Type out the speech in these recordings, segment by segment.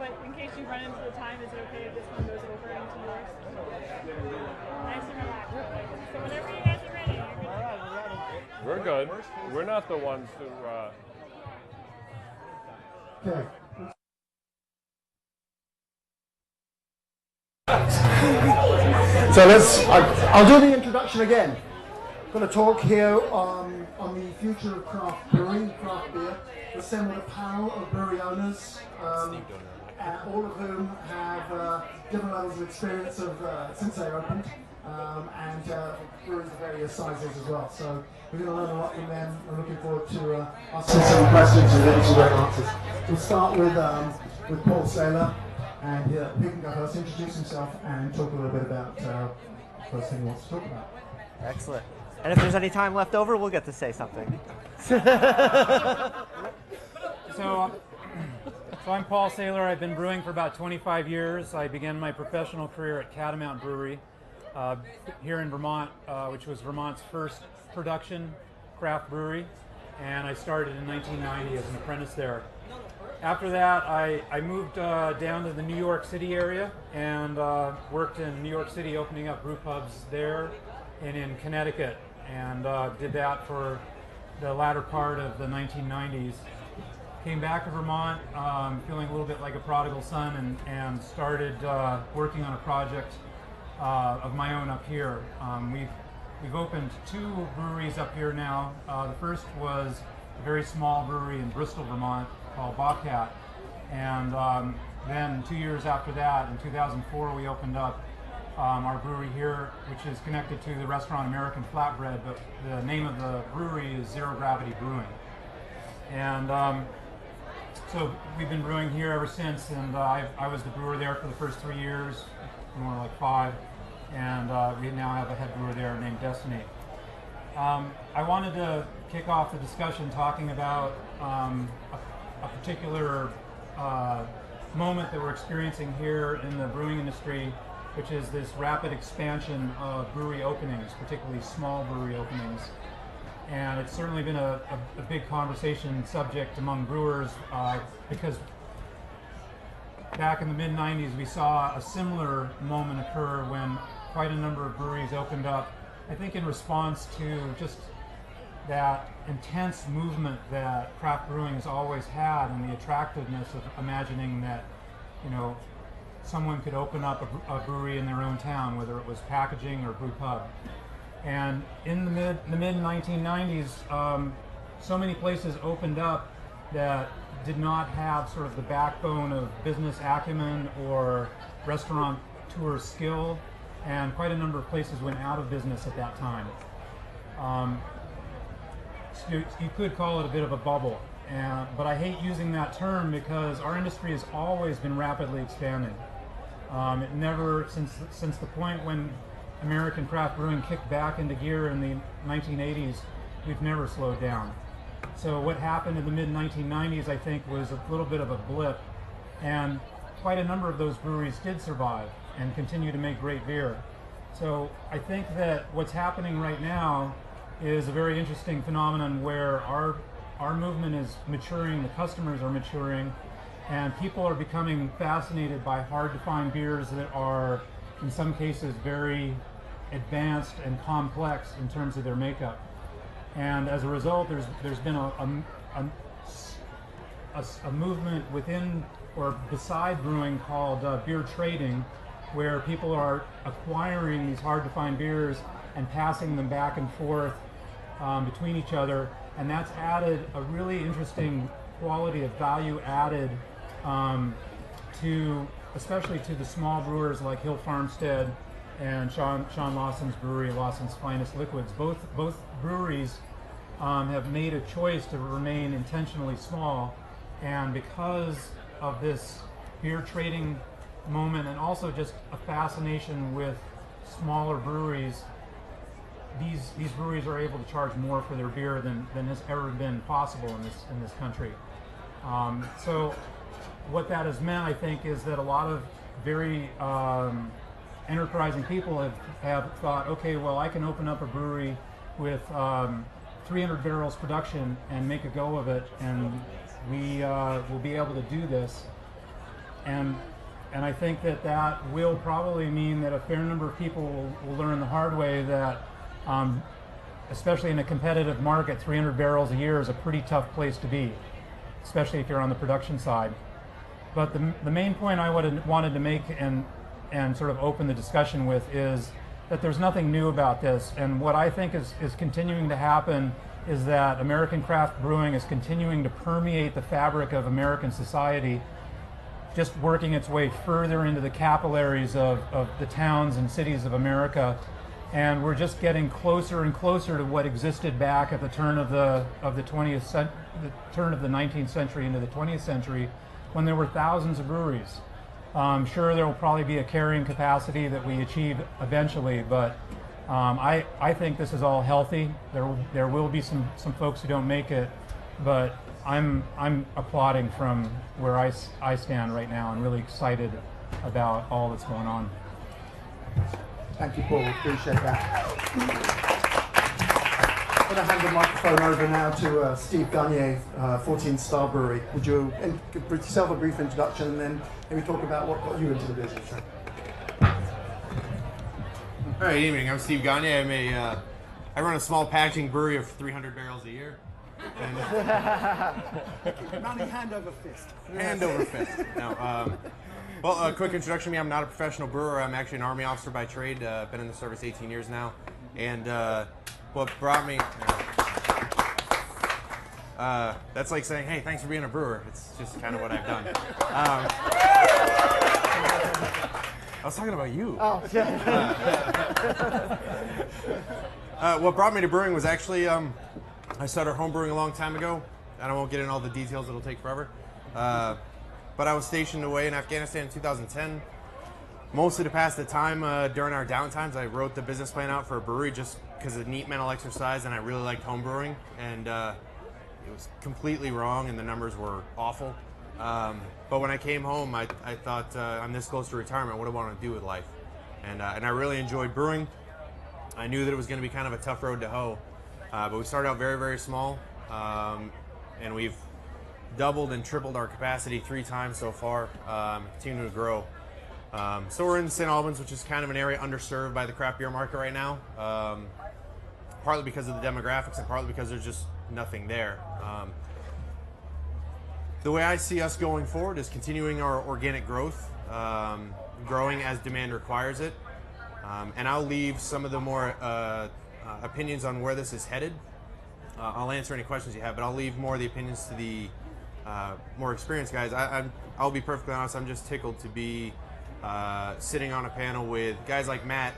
but in case you run into the time, is it okay if this one goes over into yours? Nice and relaxed. So whenever you guys are ready. All right, we're ready. We're good. We're not the ones who... Okay. So I'll do the introduction again. I'm going to talk here on the future of craft brewing, craft beer. We've assembled a panel of brewery owners, all of whom have different levels of experience since they opened, and breweries of various sizes as well. So we're going to learn a lot from them. I'm looking forward to asking some questions and getting some great answers. We'll start with Paul Sayler, and he can go first, introduce himself, and talk a little bit about the first thing he wants to talk about. Excellent. And if there's any time left over, we'll get to say something. So I'm Paul Sayler. I've been brewing for about 25 years. I began my professional career at Catamount Brewery here in Vermont, which was Vermont's first production craft brewery. And I started in 1990 as an apprentice there. After that, I moved down to the New York City area and worked in New York City, opening up brew pubs there and in Connecticut, and did that for the latter part of the 1990s. Came back to Vermont, feeling a little bit like a prodigal son, and started working on a project of my own up here. We've opened 2 breweries up here now. The first was a very small brewery in Bristol, Vermont, called Bobcat, and then 2 years after that, in 2004, we opened up our brewery here, which is connected to the restaurant American Flatbread, but the name of the brewery is Zero Gravity Brewing. And so we've been brewing here ever since, and I was the brewer there for the first 3 years, more like 5, and we now have a head brewer there named Destiny. I wanted to kick off the discussion talking about a particular moment that we're experiencing here in the brewing industry, which is this rapid expansion of brewery openings, particularly small brewery openings. And it's certainly been a big conversation subject among brewers because back in the mid-90s we saw a similar moment occur when quite a number of breweries opened up, I think in response to just that intense movement that craft brewing has always had, and the attractiveness of imagining that, you know, someone could open up a brewery in their own town, whether it was packaging or brew pub. And in the mid 1990s, so many places opened up that did not have sort of the backbone of business acumen or restaurateur skill, and quite a number of places went out of business at that time. So you could call it a bit of a bubble, but I hate using that term because our industry has always been rapidly expanding. It never, since the point when American craft brewing kicked back into gear in the 1980s, we've never slowed down. So what happened in the mid-1990s, I think, was a little bit of a blip, and quite a number of those breweries did survive and continue to make great beer. So I think that what's happening right now is a very interesting phenomenon where our movement is maturing, the customers are maturing, and people are becoming fascinated by hard-to-find beers that are, in some cases, very advanced and complex in terms of their makeup. And as a result, there's been a movement within or beside brewing called beer trading, where people are acquiring these hard-to-find beers and passing them back and forth between each other, and that's added a really interesting quality of value added especially to the small brewers like Hill Farmstead and Sean Lawson's brewery, Lawson's Finest Liquids. Both breweries have made a choice to remain intentionally small, and because of this beer trading moment and also just a fascination with smaller breweries, these breweries are able to charge more for their beer than has ever been possible in this country. So what that has meant, I think, is that a lot of very enterprising people have thought, okay, well, I can open up a brewery with 300 barrels production and make a go of it, and we will be able to do this. and I think that will probably mean that a fair number of people will learn the hard way that, especially in a competitive market, 300 barrels a year is a pretty tough place to be, especially if you're on the production side. But the main point I wanted to make and sort of open the discussion with is that there's nothing new about this. And what I think is continuing to happen is that American craft brewing is continuing to permeate the fabric of American society, just working its way further into the capillaries of the towns and cities of America. And we're just getting closer and closer to what existed back at the turn of the 19th century into the 20th century, when there were thousands of breweries. Sure, there will probably be a carrying capacity that we achieve eventually, but I think this is all healthy. There will be some folks who don't make it, but I'm applauding from where I stand right now and really excited about all that's going on. Thank you, Paul. Appreciate that. I'm going to hand the microphone over now to Steve Gagner, 14 Star Brewery. Would you give yourself a brief introduction and then maybe talk about what got you into the business? All right, evening. I'm Steve Gagner. I run a small packaging brewery of 300 barrels a year. And Money hand over fist. hand over fist. No. Well, a quick introduction to me. I'm not a professional brewer. I'm actually an Army officer by trade. Been in the service 18 years now. And what brought me... that's like saying, hey, thanks for being a brewer. It's just kind of what I've done. I was talking about you. Oh, yeah. What brought me to brewing was actually, I started home brewing a long time ago, and I won't get into all the details, it'll take forever. But I was stationed away in Afghanistan in 2010. Mostly to pass the time during our downtimes, I wrote the business plan out for a brewery just because of neat mental exercise, and I really liked home brewing. And it was completely wrong, and the numbers were awful. But when I came home, I thought, I'm this close to retirement, what do I want to do with life? And I really enjoyed brewing. I knew that it was going to be kind of a tough road to hoe. But we started out very, very small, and we've doubled and tripled our capacity 3 times so far, continuing to grow. So we're in St. Albans, which is kind of an area underserved by the craft beer market right now, partly because of the demographics and partly because there's just nothing there. The way I see us going forward is continuing our organic growth, growing as demand requires it, and I'll leave some of the more opinions on where this is headed. I'll answer any questions you have, but I'll leave more of the opinions to the more experienced guys. I'll be perfectly honest, I'm just tickled to be sitting on a panel with guys like Matt,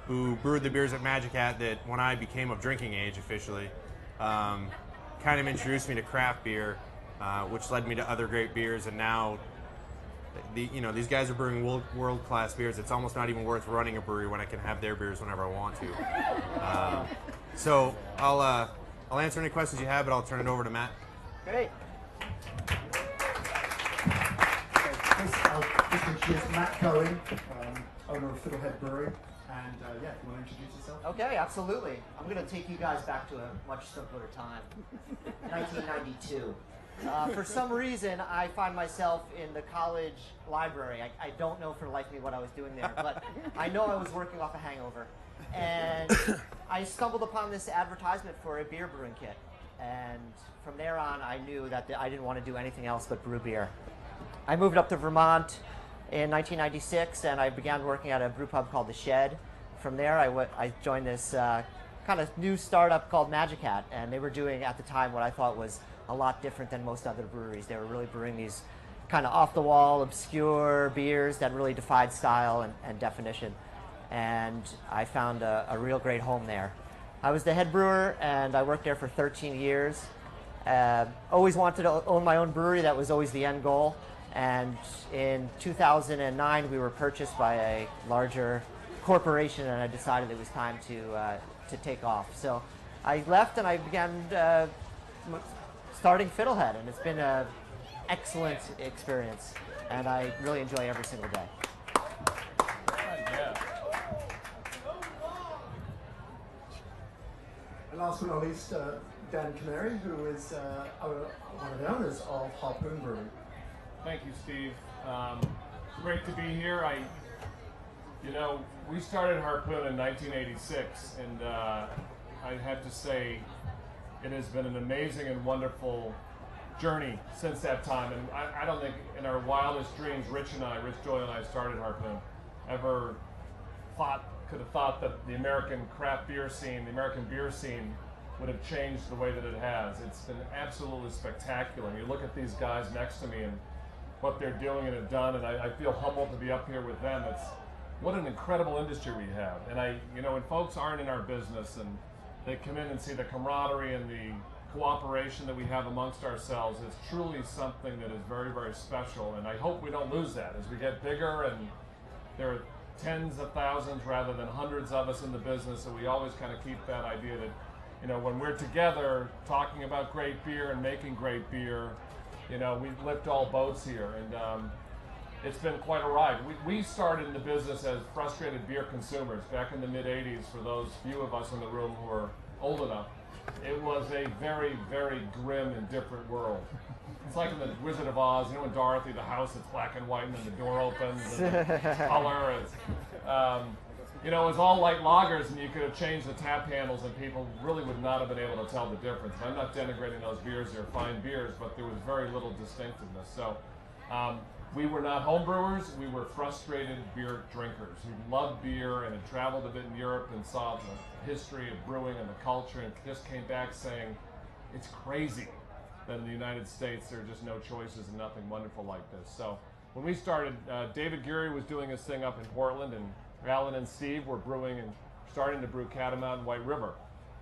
who brewed the beers at Magic Hat that when I became of drinking age officially, kind of introduced me to craft beer, which led me to other great beers, and now these guys are brewing world-class beers. It's almost not even worth running a brewery when I can have their beers whenever I want to. So I'll answer any questions you have, but I'll turn it over to Matt. Great. I'll just introduce Matt Cohen, owner of Fiddlehead Brewing, and yeah, you want to introduce yourself? Okay, absolutely. I'm going to take you guys back to a much simpler time, 1992. For some reason, I find myself in the college library. I don't know for the life of me what I was doing there, but I know I was working off a hangover. And I stumbled upon this advertisement for a beer brewing kit. And from there on, I knew that I didn't want to do anything else but brew beer. I moved up to Vermont in 1996, and I began working at a brew pub called The Shed. From there, I joined this kind of new startup called Magic Hat, and they were doing, at the time, what I thought was a lot different than most other breweries. They were really brewing these kind of off-the-wall, obscure beers that really defied style and definition. And I found a real great home there. I was the head brewer, and I worked there for 13 years. Always wanted to own my own brewery. That was always the end goal. And in 2009, we were purchased by a larger corporation, and I decided it was time to take off. So I left, and I began starting Fiddlehead, and it's been an excellent experience, and I really enjoy every single day. And last but not least, Dan Kenary, who is one of the owners of Harpoon Brewing. Thank you, Steve. Great to be here. We started Harpoon in 1986, and I have to say, it has been an amazing and wonderful journey since that time. And I don't think in our wildest dreams, Rich Doyle and I started Harpoon, ever could have thought that the American craft beer scene, the American beer scene, would have changed the way that it has. It's been absolutely spectacular. And you look at these guys next to me and what they're doing and have done, and I feel humbled to be up here with them. It's what an incredible industry we have. And when folks aren't in our business and they come in and see the camaraderie and the cooperation that we have amongst ourselves, it's truly something that is very, very special. And I hope we don't lose that as we get bigger and there are tens of thousands rather than hundreds of us in the business, that we always kind of keep that idea that, when we're together talking about great beer and making great beer, we lift all boats here. And it's been quite a ride. We started in the business as frustrated beer consumers back in the mid-'80s, for those few of us in the room who are old enough. It was a very, very grim and different world. It's like in the Wizard of Oz, when Dorothy, the house is black and white and then the door opens and the color is, it was all light lagers, and you could have changed the tap handles and people really would not have been able to tell the difference. And I'm not denigrating those beers, they're fine beers, but there was very little distinctiveness. So we were not home brewers, we were frustrated beer drinkers who loved beer and had traveled a bit in Europe and saw the history of brewing and the culture, and just came back saying, it's crazy that in the United States there are just no choices and nothing wonderful like this. So when we started, David Geary was doing his thing up in Portland, and Alan and Steve were brewing and starting to brew Catamount and White River.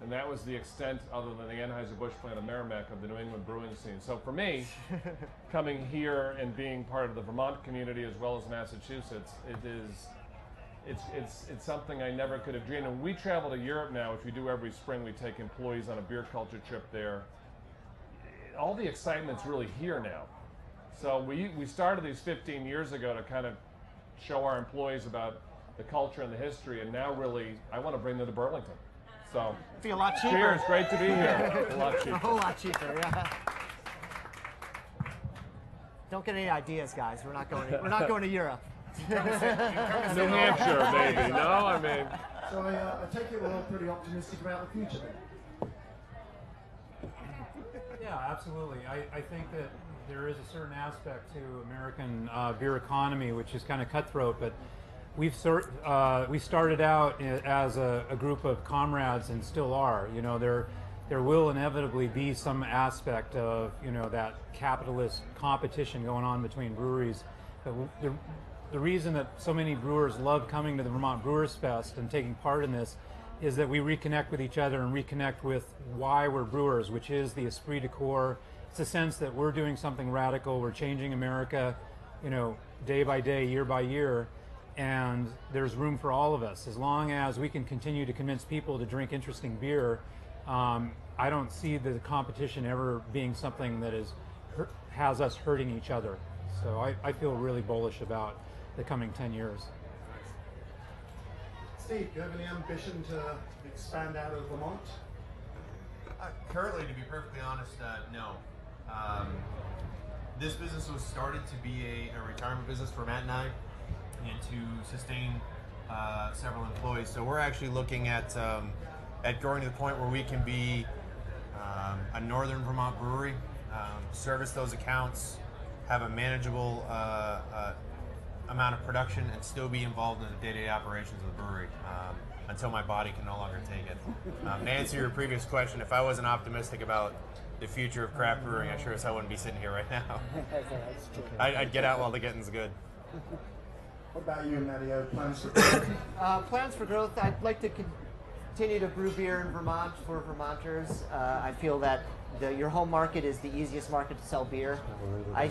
And that was the extent, other than the Anheuser-Busch plant of Merrimack, of the New England brewing scene. So for me, coming here and being part of the Vermont community as well as Massachusetts, it's something I never could have dreamed. And we travel to Europe now, which we do every spring. We take employees on a beer culture trip there. All the excitement's really here now. So we started these 15 years ago to kind of show our employees about the culture and the history, and now really I want to bring them to Burlington. So Be a lot cheaper. cheers, great to be here. A lot cheaper. A whole lot cheaper, yeah. Don't get any ideas, guys. We're not going to Europe. New Hampshire, maybe. No, I mean. So I take it we're all pretty optimistic about the future then. Yeah, absolutely. I think that there is a certain aspect to American beer economy which is kind of cutthroat, but we started out as a group of comrades and still are. There will inevitably be some aspect of that capitalist competition going on between breweries. But the reason that so many brewers love coming to the Vermont Brewers Fest and taking part in this is that we reconnect with each other and reconnect with why we're brewers, which is the esprit de corps. It's a sense that we're doing something radical. We're changing America, day by day, year by year. And there's room for all of us. As long as we can continue to convince people to drink interesting beer, I don't see the competition ever being something that has us hurting each other. So I feel really bullish about the coming 10 years. Steve, do you have any ambition to expand out of Vermont? Currently, to be perfectly honest, no. This business was started to be a retirement business for Matt and I, and to sustain several employees. So we're actually looking at growing to the point where we can be a northern Vermont brewery, service those accounts, have a manageable amount of production, and still be involved in the day-to-day operations of the brewery until my body can no longer take it. To answer your previous question, if I wasn't optimistic about the future of craft brewing, I sure as hell wouldn't be sitting here right now. I'd get out while the getting's good. What about you, Nadia? Plans for growth? Plans for growth. I'd like to continue to brew beer in Vermont for Vermonters. I feel that your home market is the easiest market to sell beer. I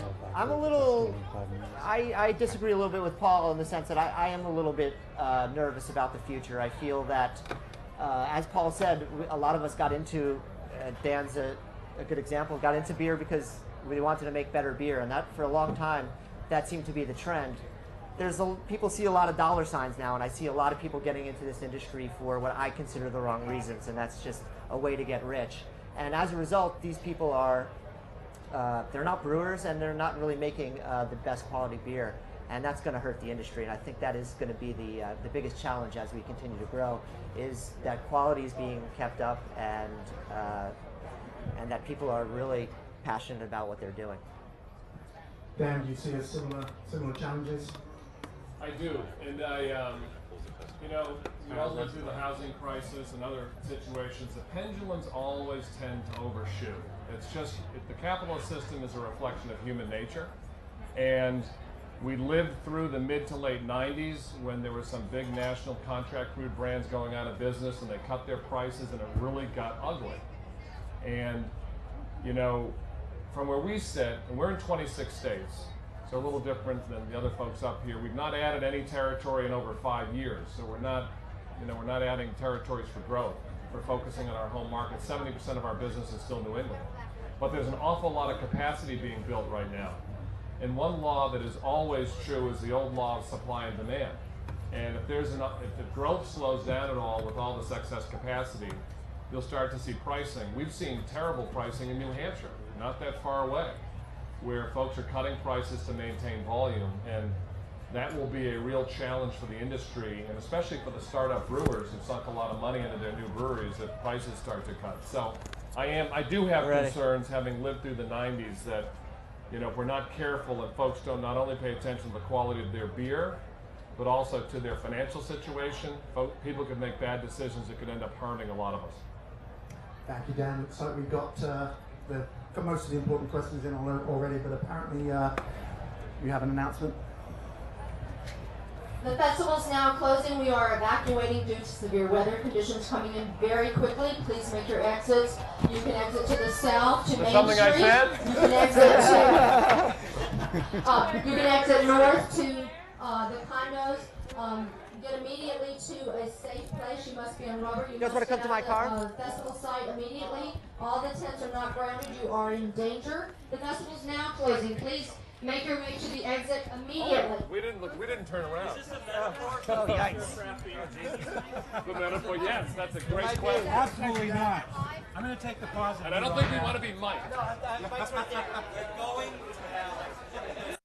disagree a little bit with Paul in the sense that I am a little bit nervous about the future. I feel that, as Paul said, a lot of us got into, Dan's a good example, got into beer because we wanted to make better beer, and that for a long time, that seemed to be the trend. People see a lot of dollar signs now, and I see a lot of people getting into this industry for what I consider the wrong reasons, and that's just a way to get rich. And as a result, these people are they're not brewers and they're not really making the best quality beer, and that's going to hurt the industry. And I think that is going to be the biggest challenge as we continue to grow, is that quality is being kept up, and that people are really passionate about what they're doing. Dan, do you see a similar challenges? I do, and you know, we all lived through the housing crisis and other situations. The pendulums always tend to overshoot. It's just, the capitalist system is a reflection of human nature, and we lived through the mid to late 90s when there were some big national contract brewed brands going out of business, and they cut their prices, and it really got ugly. And you know, from where we sit, and we're in 26 states, so a little different than the other folks up here. We've not added any territory in over 5 years, so we're not adding territories for growth. We're focusing on our home market. 70% of our business is still New England, but there's an awful lot of capacity being built right now. And one law that is always true is the old law of supply and demand. And if the growth slows down at all with all this excess capacity, you'll start to see pricing. We've seen terrible pricing in New Hampshire, not that far away, where folks are cutting prices to maintain volume, and that will be a real challenge for the industry, and especially for the startup brewers who've sunk a lot of money into their new breweries if prices start to cut. So I do have concerns, having lived through the 90s, that you know, if we're not careful and folks don't not only pay attention to the quality of their beer, but also to their financial situation, people could make bad decisions that could end up harming a lot of us. Thank you, Dan. Looks like we've got got most of the important questions in already, but apparently you have an announcement. The festival's now closing. We are evacuating due to severe weather conditions coming in very quickly. Please make your exits. You can exit to the south to Main Something Street. I said? You can exit to you can exit north to the condos. Get immediately to a safe place. You must be on rubber. You guys want to come to my car? Festival site immediately. All the tents are not grounded. You are in danger. The festival's now closing. Please make your way to the exit immediately. We didn't turn around. Is this a metaphor? Oh, yikes. The metaphor, yes, that's a great question. Absolutely not. I'm going to take the positive. And I don't think we want to be Mike. No, Mike's right there. We're going to